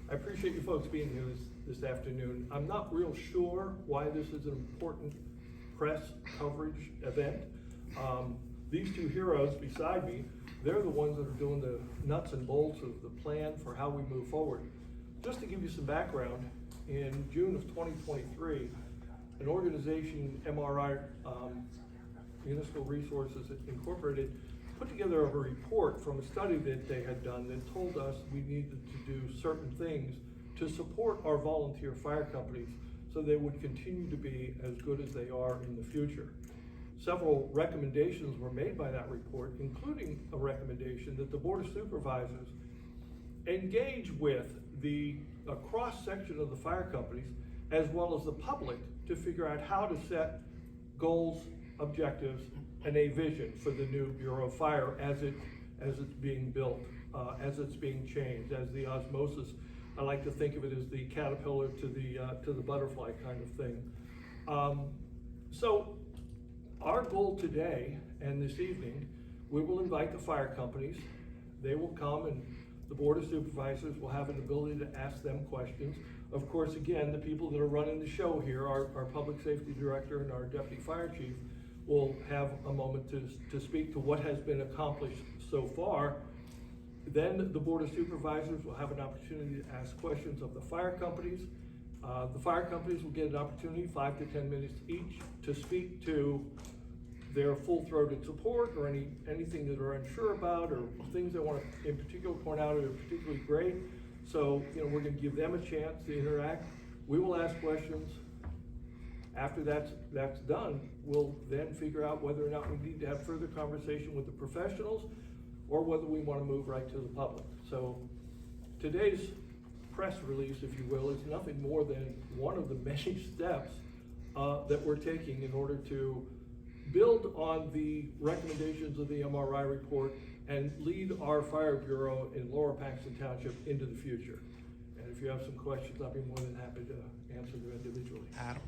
I appreciate you folks being here this afternoon. I'm not real sure why this is an important press coverage event. These two heroes beside me, they're the ones that are doing the nuts and bolts of the plan for how we move forward. Just to give you some background, in June of 2023, an organization, MRI, Municipal Resources Incorporated, put together a report from a study that they had done that told us we needed to do certain things to support our volunteer fire companies so they would continue to be as good as they are in the future. Several recommendations were made by that report, including a recommendation that the Board of Supervisors engage with a cross-section of the fire companies as well as the public to figure out how to set goals, objectives, and a vision for the new Bureau of Fire as it's being built, as it's being changed, as the osmosis. I like to think of it as the caterpillar to the butterfly kind of thing. So our goal today and this evening, we will invite the fire companies. They will come and the Board of Supervisors will have an ability to ask them questions. Of course, again, the people that are running the show here, our Public Safety Director and our Deputy Fire Chief, will have a moment to speak to what has been accomplished so far. Then the Board of Supervisors will have an opportunity to ask questions of the fire companies. The fire companies will get an opportunity, 5 to 10 minutes each, to speak to their full-throated support or anything that they're unsure about or things they want to in particular point out that are particularly great. So, we're going to give them a chance to interact. We will ask questions. After that's done, we'll then figure out whether or not we need to have further conversation with the professionals or whether we want to move right to the public. So today's press release, if you will, is nothing more than one of the many steps that we're taking in order to build on the recommendations of the MRI report and lead our fire bureau in Lower Paxton Township into the future. And if you have some questions, I'll be more than happy to answer them individually. Adam.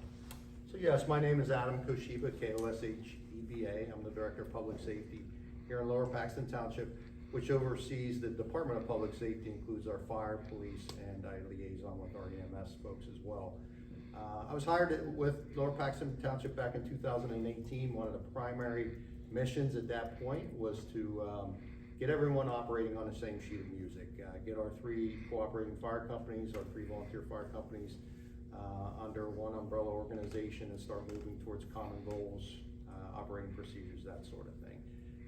So yes, my name is Adam Koshiba, K-O-S-H-E-B-A. I'm the Director of Public Safety here in Lower Paxton Township, which oversees the Department of Public Safety, includes our fire, police, and I liaison with our EMS folks as well. I was hired with Lower Paxton Township back in 2018. One of the primary missions at that point was to get everyone operating on the same sheet of music, get our 3 cooperating fire companies, our 3 volunteer fire companies under one umbrella organization and start moving towards common goals, operating procedures, that sort of thing.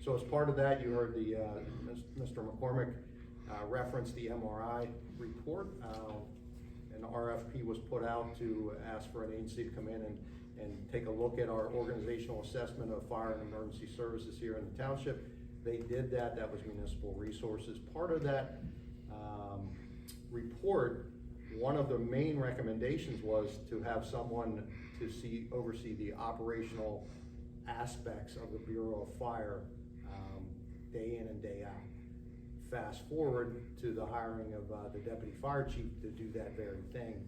So as part of that, you heard the Mr. McCormick reference the MRI report. An RFP was put out to ask for an agency to come in and take a look at our organizational assessment of fire and emergency services here in the township. They did that. That was Municipal Resources. Part of that report, one of the main recommendations was to have someone to oversee the operational aspects of the Bureau of Fire day in and day out. Fast forward to the hiring of the Deputy Fire Chief to do that very thing,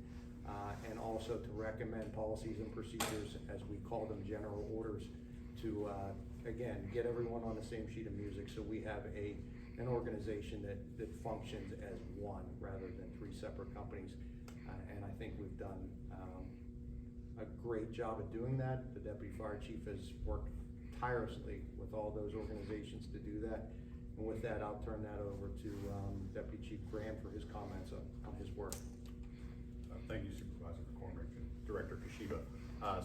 and also to recommend policies and procedures, as we call them, general orders, to again get everyone on the same sheet of music so we have an organization that functions as one rather than 3 separate companies. And I think we've done a great job at doing that. The Deputy Fire Chief has worked tirelessly with all those organizations to do that. And with that, I'll turn that over to Deputy Chief Graham for his comments on his work. Thank you, Supervisor McCormick and Director Koshiba.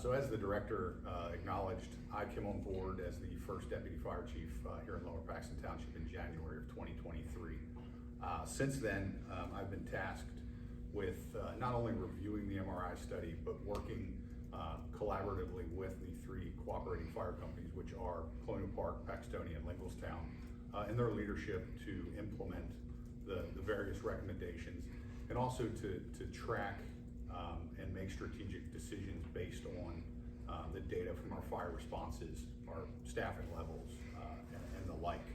So as the Director acknowledged, I came on board as the first Deputy Fire Chief here in Lower Paxton Township in January of 2023. Since then, I've been tasked with not only reviewing the MRI study, but working collaboratively with the 3 cooperating fire companies, which are Colonial Park, Paxtonia, and Lingelstown, and their leadership to implement the various recommendations, and also to track and make strategic decisions based on the data from our fire responses, our staffing levels, and the like.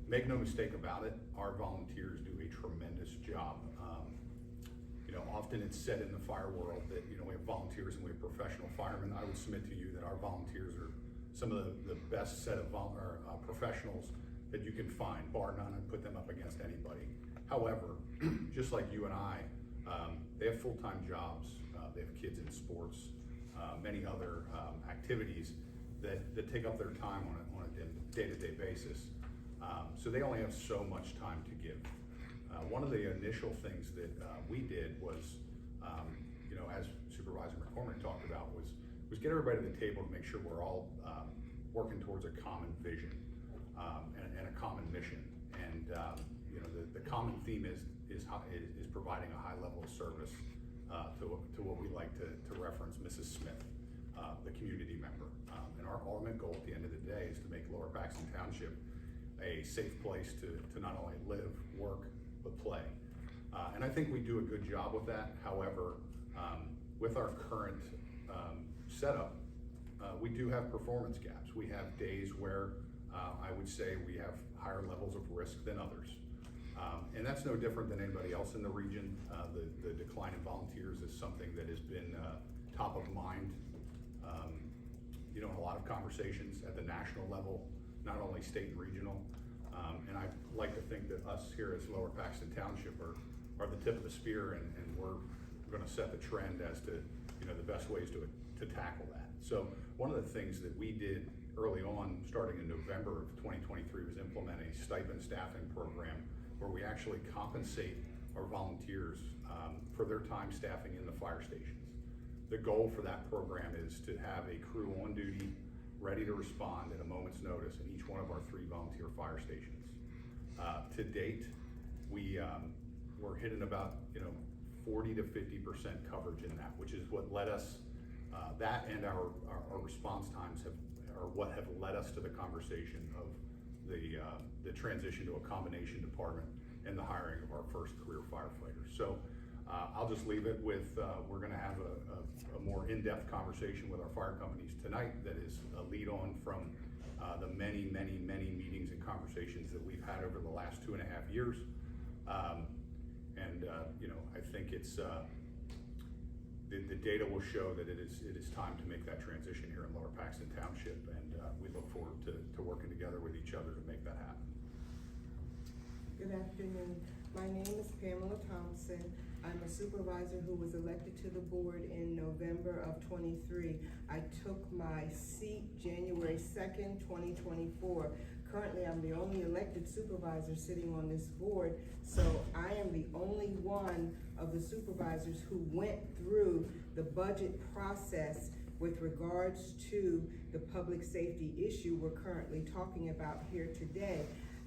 Make no mistake about it, our volunteers do a tremendous job. Often it's said in the fire world that we have volunteers and we have professional firemen. I would submit to you that our volunteers are some of the best set of professionals that you can find, bar none. I'd put them up against anybody. However, just like you and I, they have full-time jobs, they have kids in sports, many other activities that take up their time on a day-to-day basis. So they only have so much time to give. One of the initial things that we did was, as Supervisor McCormick talked about, was get everybody to the table to make sure we're all working towards a common vision and a common mission. And the common theme is providing a high level of service to what we like to reference Mrs. Smith, the community member. And our ultimate goal at the end of the day is to make Lower Paxton Township a safe place to not only live, work, but play. And I think we do a good job with that. However, with our current setup, we do have performance gaps. We have days where I would say we have higher levels of risk than others. And that's no different than anybody else in the region. The decline in volunteers is something that has been top of mind, in a lot of conversations at the national level, not only state and regional. And I like to think that us here as Lower Paxton Township are the tip of the spear, and we're gonna set the trend as to, the best ways to tackle that. So one of the things that we did early on, starting in November of 2023, was implement a stipend staffing program where we actually compensate our volunteers for their time staffing in the fire stations. The goal for that program is to have a crew on duty, ready to respond at a moment's notice in each one of our 3 volunteer fire stations. To date, we're hitting about 40 to 50% coverage in that, which is what led us, that and our response times are what have led us to the conversation of the transition to a combination department and the hiring of our first career firefighter. So I'll just leave it with, we're gonna have a more in-depth conversation with our fire companies tonight that is a lead on from the many meetings and conversations that we've had over the last 2.5 years. I think it's, the data will show that it is time to make that transition here in Lower Paxton Township, and we look forward to working together with each other to make that happen. Good afternoon. My name is Pamela Thompson. I'm a supervisor who was elected to the board in November of 23. I took my seat January 2nd, 2024. Currently, I'm the only elected supervisor sitting on this board, so I am the only one of the supervisors who went through the budget process with regards to the public safety issue we're currently talking about here today.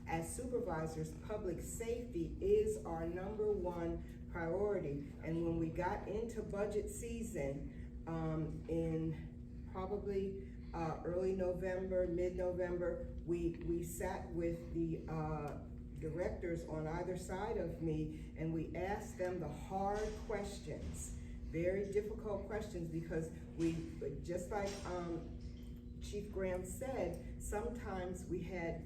As supervisors, public safety is our #1 priority. And when we got into budget season in probably early November, mid-November, we sat with the directors on either side of me, and we asked them the hard questions, very difficult questions, because we, just like Chief Graham said, sometimes we had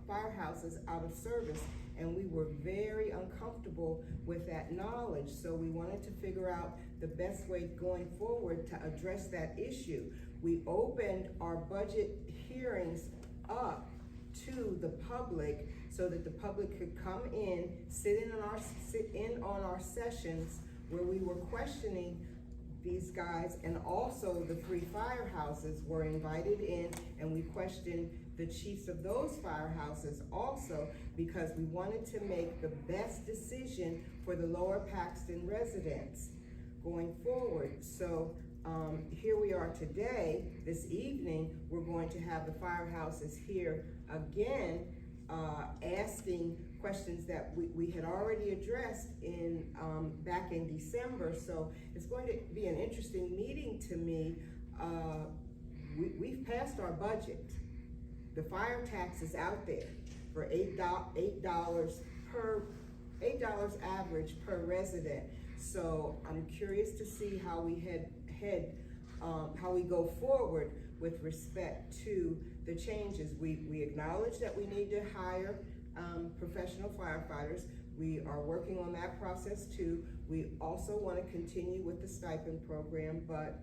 firehouses out of service, and we were very uncomfortable with that knowledge. So we wanted to figure out the best way going forward to address that issue. We opened our budget hearings up to the public so that the public could come in, sit in on our sessions where we were questioning these guys, and also the 3 firehouses were invited in, and we questioned the chiefs of those firehouses also, because we wanted to make the best decision for the Lower Paxton residents going forward. So here we are today. This evening, we're going to have the firehouses here again, asking questions that we had already addressed in back in December. So it's going to be an interesting meeting to me. We've passed our budget. The fire tax is out there for $8 average per resident. So I'm curious to see how we how we go forward with respect to the changes. We acknowledge that we need to hire professional firefighters. We are working on that process too. We also want to continue with the stipend program, but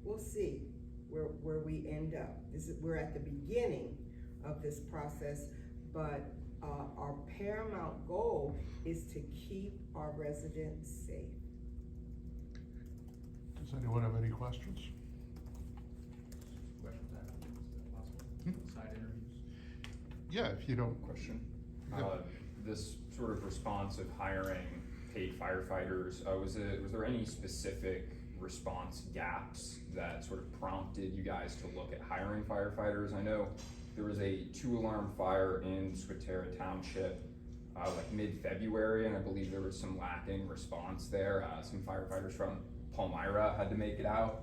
we'll see where we end up. We're at the beginning of this process, but Our paramount goal is to keep our residents safe. Does anyone have any questions? Question that, is that possible? Side interviews? Yeah, if you don't. Question. Yeah. This sort of response of hiring paid firefighters, was there any specific response gaps that sort of prompted you guys to look at hiring firefighters? I know there was a 2-alarm fire in Swatara Township, like mid-February, and I believe there was some lacking response there. Some firefighters from Palmyra had to make it out.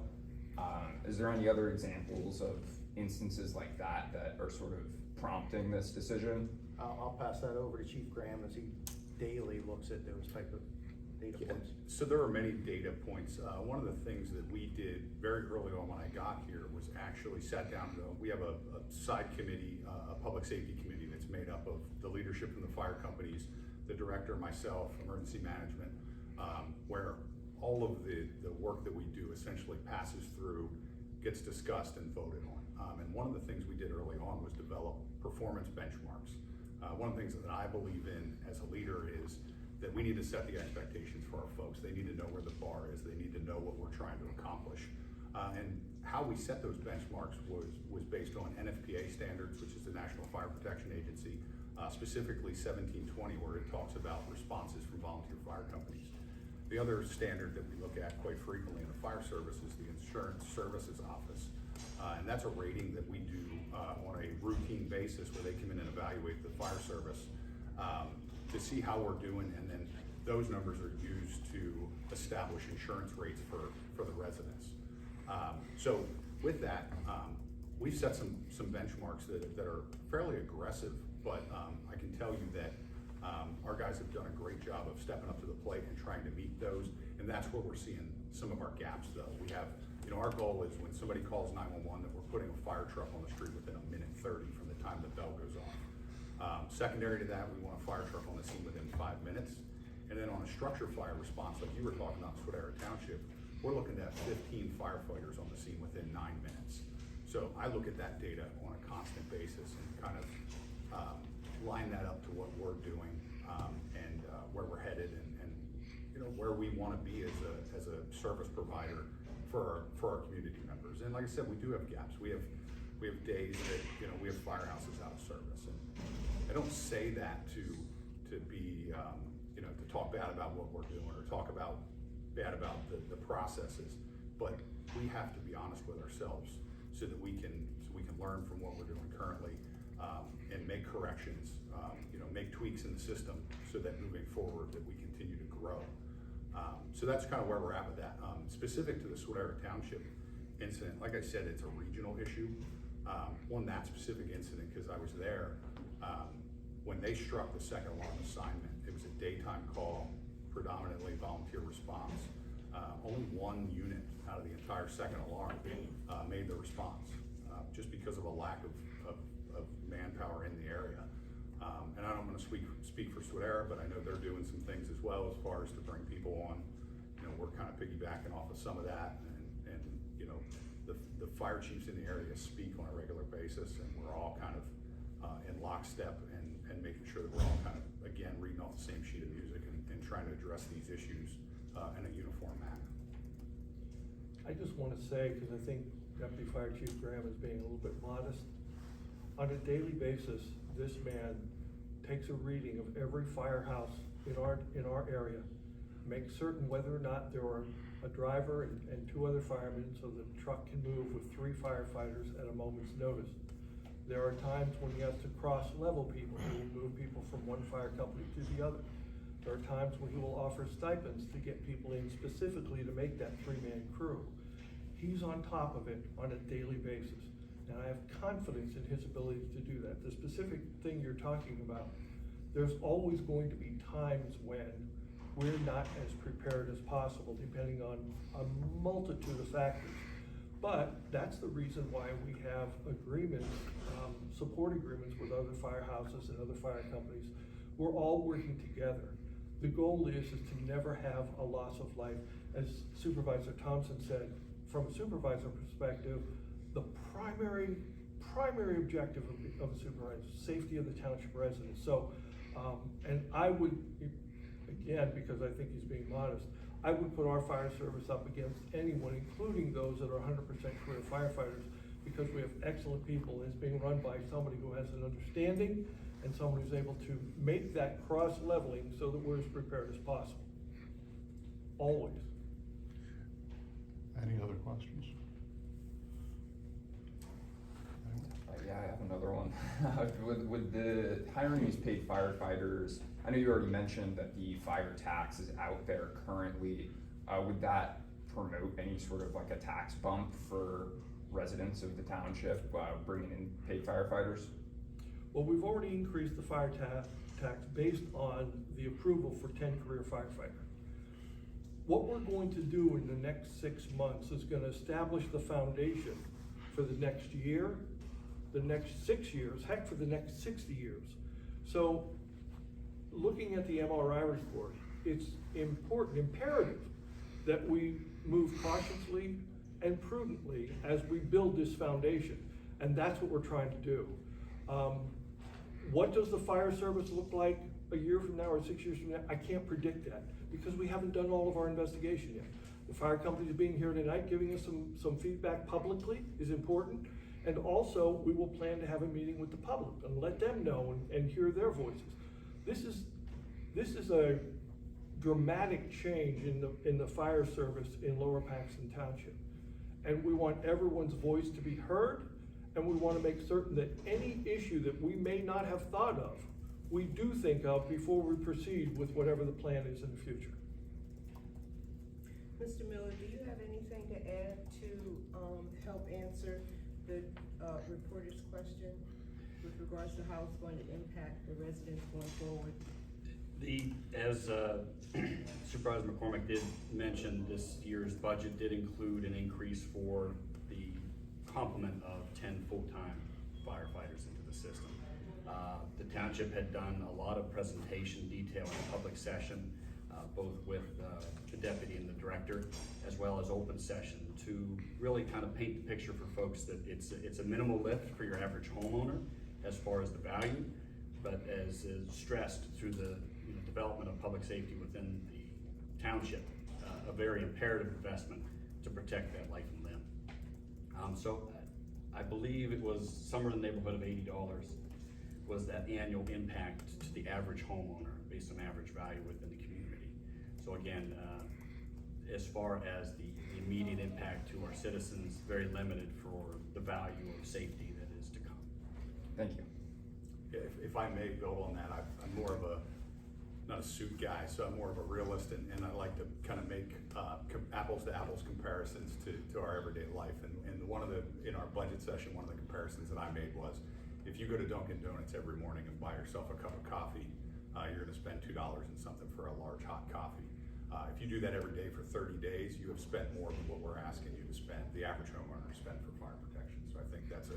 Is there any other examples of instances like that that are sort of prompting this decision? I'll pass that over to Chief Graham as he daily looks at those type of data Yeah, points. so there are many data points. One of the things that we did very early on when I got here was actually sat down, we have a side committee, a public safety committee that's made up of the leadership from the fire companies, the director, myself, emergency management, where all of the work that we do essentially passes through, gets discussed and voted on. And one of the things we did early on was develop performance benchmarks. One of the things that I believe in as a leader is that we need to set the expectations for our folks. They need to know where the bar is. They need to know what we're trying to accomplish. And how we set those benchmarks was based on NFPA standards, which is the National Fire Protection Agency, specifically 1720, where it talks about responses from volunteer fire companies. The other standard that we look at quite frequently in the fire service is the Insurance Services Office. And that's a rating that we do on a routine basis where they come in and evaluate the fire service to see how we're doing, and then those numbers are used to establish insurance rates for the residents. So with that, we've set some benchmarks that are fairly aggressive, but I can tell you that our guys have done a great job of stepping up to the plate and trying to meet those, and that's where we're seeing some of our gaps though. We have, our goal is when somebody calls 911 that we're putting a fire truck on the street within 1:30 from the time the bell goes off. Secondary to that, we want a fire truck on the scene within 5 minutes. And then on a structure fire response, like you were talking about in Swatara Township, we're looking at 15 firefighters on the scene within 9 minutes. So I look at that data on a constant basis and kind of line that up to what we're doing and where we're headed and where we want to be as a service provider for our community members. And like I said, we do have gaps. We have days that we have firehouses out of service, and I don't say that to be to talk bad about what we're doing or talk bad about the processes, but we have to be honest with ourselves so that we can learn from what we're doing currently and make corrections, make tweaks in the system so that moving forward that we continue to grow. So that's kind of where we're at with that. Specific to the Swatara Township incident, like I said, it's a regional issue. On that specific incident, because I was there, when they struck the second alarm assignment, it was a daytime call, predominantly volunteer response. Only one unit out of the entire second alarm made the response, just because of a lack of manpower in the area. And I don't want to speak for Swatara, but I know they're doing some things as well as far as to bring people on. We're kind of piggybacking off of some of that, and the fire chiefs in the area speak on a regular basis, and we're all kind of in lockstep and making sure that we're all kind of, again, reading off the same sheet of music and trying to address these issues in a uniform manner. I just want to say, because I think Deputy Fire Chief Graham is being a little bit modest, on a daily basis, this man takes a reading of every firehouse in our area, makes certain whether or not there are a driver and 2 other firemen so the truck can move with 3 firefighters at a moment's notice. There are times when he has to cross-level people. He will move people from one fire company to the other. There are times when he will offer stipends to get people in specifically to make that 3-man crew. He's on top of it on a daily basis, and I have confidence in his ability to do that. The specific thing you're talking about, there's always going to be times when we're not as prepared as possible, depending on a multitude of factors. But that's the reason why we have agreements, support agreements with other firehouses and other fire companies. We're all working together. The goal is to never have a loss of life. As Supervisor Thompson said, from a supervisor perspective, the primary primary objective of the supervisor, safety of the township residents. So, and I would, again, because I think he's being modest, I would put our fire service up against anyone, including those that are 100% career firefighters, because we have excellent people. It's being run by somebody who has an understanding and someone who's able to make that cross leveling so that we're as prepared as possible. Always. Any other questions? Yeah, I have another one. With the hiring these paid firefighters, I know you already mentioned that the fire tax is out there currently. Would that promote any sort of like a tax bump for residents of the township, bringing in paid firefighters? Well, we've already increased the fire tax based on the approval for 10 career firefighters. What we're going to do in the next 6 months is gonna establish the foundation for the next year, the next 6 years, heck, for the next 60 years. So, looking at the MRI report, it's imperative that we move cautiously and prudently as we build this foundation. And that's what we're trying to do. What does the fire service look like a year from now or 6 years from now? I can't predict that because we haven't done all of our investigation yet. The fire company being here tonight, giving us some feedback publicly is important. And also, we will plan to have a meeting with the public and let them know and hear their voices. This is a dramatic change in the fire service in Lower Paxton Township. And we want everyone's voice to be heard, and we want to make certain that any issue that we may not have thought of, we do think of before we proceed with whatever the plan is in the future. Mr. Miller, do you have anything to add to help answer the reporter's question with regards to how it's going to impact the residents going forward? As Supervisor McCormick did mention, this year's budget did include an increase for the complement of 10 full-time firefighters into the system. The township had done a lot of presentation detail in a public session, both with the deputy and the director, as well as open session, to really kind of paint the picture for folks that it's a minimal lift for your average homeowner as far as the value, but as is stressed through the development of public safety within the township, a very imperative investment to protect that life and limb. So I believe it was somewhere in the neighborhood of $80 was that annual impact to the average homeowner based on average value within the community. So again, as far as the immediate impact to our citizens, very limited for the value of safety that is to come. Thank you. If I may build on that, I'm more of not a suit guy, so I'm more of a realist, and I like to kind of make apples to apples comparisons to our everyday life. And in our budget session, one of the comparisons that I made was, if you go to Dunkin' Donuts every morning and buy yourself a cup of coffee, you're gonna spend $2 and something for a large hot coffee. If you do that every day for 30 days, you have spent more than what we're asking you to spend, the average homeowner spend for fire protection. So I think that's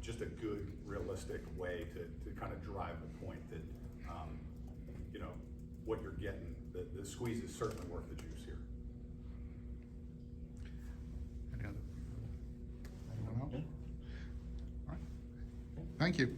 just a good, realistic way to kind of drive the point that, what you're getting, the squeeze is certainly worth the juice here. Anyone else? All right. Thank you.